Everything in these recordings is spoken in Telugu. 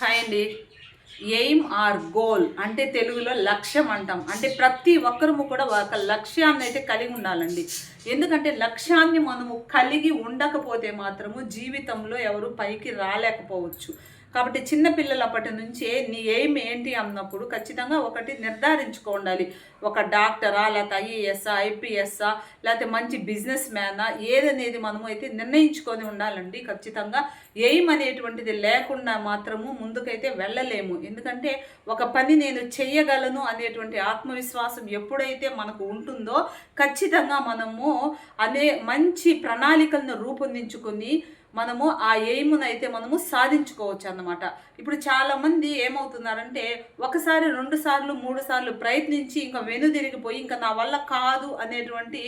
హాయ్ అండి. ఎయిమ్ ఆర్ గోల్ అంటే తెలుగులో లక్ష్యం అంటాం. అంటే ప్రతి ఒక్కరము కూడా ఒక లక్ష్యాన్ని అయితే కలిగి ఉండాలండి. ఎందుకంటే లక్ష్యాన్ని మనము కలిగి ఉండకపోతే మాత్రము జీవితంలో ఎవరు పైకి రాలేకపోవచ్చు. కాబట్టి చిన్న పిల్లలప్పటి నుంచే నీ ఎయిమ్ ఏంటి అన్నప్పుడు ఖచ్చితంగా ఒకటి నిర్ధారించుకోండాలి. ఒక డాక్టరా, లేకపోతే ఐఏఎస్ఆ, ఐపీఎస్ఆ, లేకపోతే మంచి బిజినెస్ మ్యానా ఏదనేది మనము అయితే నిర్ణయించుకొని ఉండాలండి. ఖచ్చితంగా ఎయిమ్ అనేటువంటిది లేకుండా మాత్రము ముందుకైతే వెళ్ళలేము. ఎందుకంటే ఒక పని నేను చెయ్యగలను అనేటువంటి ఆత్మవిశ్వాసం ఎప్పుడైతే మనకు ఉంటుందో ఖచ్చితంగా మనము మంచి ప్రణాళికలను రూపొందించుకొని మనము ఆ ఎయిమ్‌నైతే మనము సాధించుకోవచ్చు అన్నమాట. ఇప్పుడు చాలామంది ఏమవుతున్నారంటే ఒకసారి, 2 సార్లు, 3 సార్లు ప్రయత్నించి ఇంకా వెనుదిరిగిపోయి ఇంకా నా వల్ల కాదు అనేటువంటి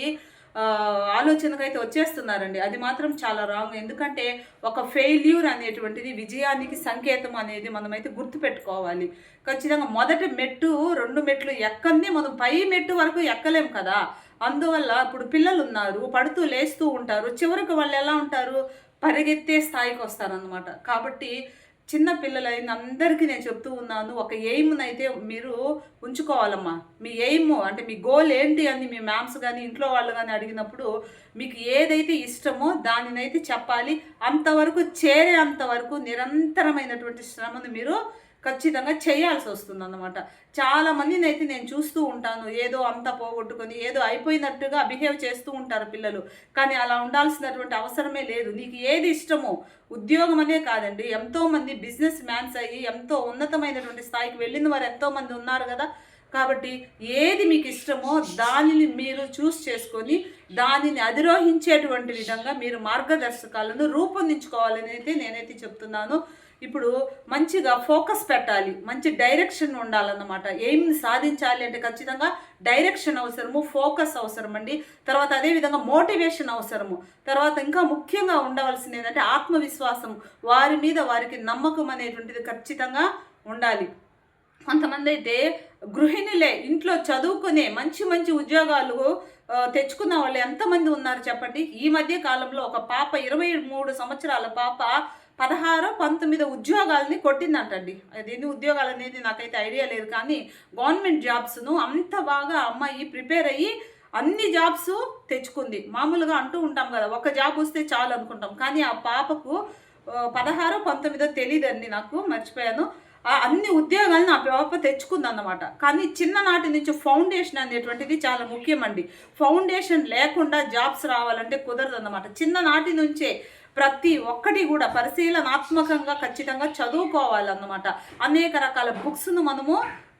ఆలోచనకైతే వచ్చేస్తున్నారండి. అది మాత్రం చాలా రాంగ్. ఎందుకంటే ఒక ఫెయిల్యూర్ అనేటువంటిది విజయానికి సంకేతం అనేది మనమైతే గుర్తుపెట్టుకోవాలి. ఖచ్చితంగా మొదటి మెట్టు, 2 మెట్లు ఎక్కంది మనం పై మెట్టు వరకు ఎక్కలేం కదా! అందువల్ల ఇప్పుడు పిల్లలున్నారు, పడుతూ లేస్తూ ఉంటారు. చివరికి వాళ్ళు ఎలా ఉంటారు? పరిగెత్తే స్థాయికి వస్తారనమాట. కాబట్టి చిన్న పిల్లలైన అందరికీ నేను చెప్తూ ఉన్నాను, ఒక ఎయిమ్‌నైతే మీరు ఉంచుకోవాలమ్మా. మీ ఎయిమ్ అంటే మీ గోల్ ఏంటి అని మీ మ్యామ్స్ కానీ ఇంట్లో వాళ్ళు కానీ అడిగినప్పుడు మీకు ఏదైతే ఇష్టమో దానినైతే చెప్పాలి. అంతవరకు చేరేంత వరకు నిరంతరమైనటువంటి శ్రమను మీరు ఖచ్చితంగా చేయాల్సి వస్తుందన్నమాట. చాలామందిని అయితే నేను చూస్తూ ఉంటాను, ఏదో అంతా పోగొట్టుకొని ఏదో అయిపోయినట్టుగా బిహేవ్ చేస్తూ ఉంటారు పిల్లలు. కానీ అలా ఉండాల్సినటువంటి అవసరమే లేదు. నీకు ఏది ఇష్టమో, ఉద్యోగం అనే కాదండి, ఎంతోమంది బిజినెస్ మ్యాన్స్ అయ్యి ఎంతో ఉన్నతమైనటువంటి స్థాయికి వెళ్ళిన వారు ఎంతోమంది ఉన్నారు కదా. కాబట్టి ఏది మీకు ఇష్టమో దానిని మీరు చూస్ చేసుకొని దానిని అధిరోహించేటువంటి విధంగా మీరు మార్గదర్శకాలను రూపొందించుకోవాలని అయితే నేనైతే చెప్తున్నాను. ఇప్పుడు మంచిగా ఫోకస్ పెట్టాలి, మంచి డైరెక్షన్ ఉండాలన్నమాట. ఎయిమ్ని సాధించాలి అంటే ఖచ్చితంగా డైరెక్షన్ అవసరము, ఫోకస్ అవసరం అండి. తర్వాత అదేవిధంగా మోటివేషన్ అవసరము. తర్వాత ఇంకా ముఖ్యంగా ఉండవలసింది ఏంటంటే ఆత్మవిశ్వాసం, వారి మీద వారికి నమ్మకం అనేటువంటిది ఖచ్చితంగా ఉండాలి. కొంతమంది అయితే గృహిణులే ఇంట్లో చదువుకునే మంచి మంచి ఉద్యోగాలు తెచ్చుకున్న వాళ్ళు ఎంతమంది ఉన్నారు చెప్పండి. ఈ మధ్య కాలంలో ఒక పాప 23 సంవత్సరాల పాప 16, 19 ఉద్యోగాలని కొట్టిందంటండి. అదేంటి ఉద్యోగాలు అనేది నాకైతే ఐడియా లేదు, కానీ గవర్నమెంట్ జాబ్స్ను అంత బాగా అమ్మాయి ప్రిపేర్ అయ్యి అన్ని జాబ్స్ తెచ్చుకుంది. మామూలుగా అంటూ ఉంటాం కదా, ఒక జాబ్ వస్తే చాలు అనుకుంటాం, కానీ ఆ పాపకు 16, 19 తెలియదండి, నాకు మర్చిపోయాను. అన్ని ఉద్యోగాలను ఆ పాప తెచ్చుకుందన్నమాట. కానీ చిన్ననాటి నుంచి ఫౌండేషన్ అనేటువంటిది చాలా ముఖ్యమండి. ఫౌండేషన్ లేకుండా జాబ్స్ రావాలంటే కుదరదన్నమాట. చిన్ననాటి నుంచే ప్రతి ఒక్కటి కూడా పరిశీలనాత్మకంగా ఖచ్చితంగా చదువుకోవాలన్నమాట. అనేక రకాల బుక్స్ను మనము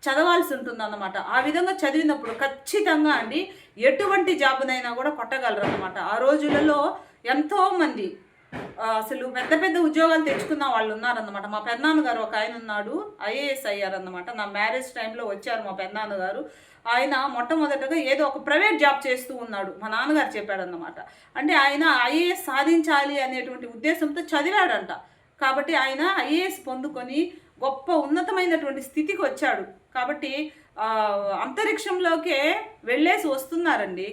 చదవాల్సి ఉంటుందన్నమాట. ఆ విధంగా చదివినప్పుడు ఖచ్చితంగా అండి ఎటువంటి జాబునైనా కూడా కొట్టగలరు అన్నమాట. ఆ రోజులలో ఎంతోమంది అసలు పెద్ద పెద్ద ఉద్యోగాలు తెచ్చుకున్న వాళ్ళు ఉన్నారన్నమాట. మా పెద్దనాన్నగారు ఒక ఆయన ఉన్నాడు, ఐఏఎస్ అయ్యారన్నమాట. నా మ్యారేజ్ టైంలో వచ్చారు మా పెద్దనాన్నగారు. ఆయన మొట్టమొదటగా ఏదో ఒక ప్రైవేట్ జాబ్ చేస్తూ ఉన్నాడు, మా నాన్నగారు చెప్పాడన్నమాట. అంటే ఆయన ఐఏఎస్ సాధించాలి అనేటువంటి ఉద్దేశంతో చదివాడంట. కాబట్టి ఆయన ఐఏఎస్ పొందుకొని గొప్ప ఉన్నతమైనటువంటి స్థితికి వచ్చాడు. కాబట్టి అంతరిక్షంలోకే వెళ్ళేసి వస్తున్నారండి.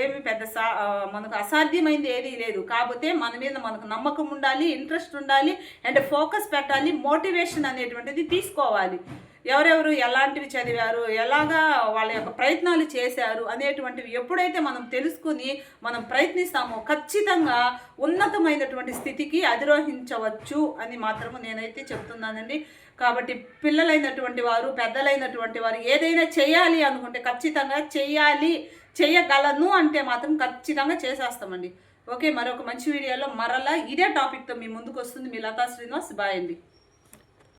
ఏమి పెద్ద మనకు అసాధ్యమైంది ఏదీ లేదు. కాకపోతే మన మీద మనకు నమ్మకం ఉండాలి, ఇంట్రెస్ట్ ఉండాలి, అండ్ ఫోకస్ పెట్టాలి, మోటివేషన్ అనేటువంటిది తీసుకోవాలి. ఎవరెవరు ఎలాంటివి చదివారు, ఎలాగా వాళ్ళ యొక్క ప్రయత్నాలు చేశారు అనేటువంటివి ఎప్పుడైతే మనం తెలుసుకుని మనం ప్రయత్నిస్తామో ఖచ్చితంగా ఉన్నతమైనటువంటి స్థితికి అధిరోహించవచ్చు అని మాత్రము నేనైతే చెప్తున్నానండి. కాబట్టి పిల్లలైనటువంటి వారు, పెద్దలైనటువంటి వారు ఏదైనా చేయాలి అనుకుంటే ఖచ్చితంగా చేయగలను అంటే మాత్రం ఖచ్చితంగా చేసేస్తామండి. ఓకే, మరొక మంచి వీడియోలో మరలా ఇదే టాపిక్తో మీ ముందుకు వస్తుంది మీ లతా శ్రీనివాస్. బాయ్ అండి.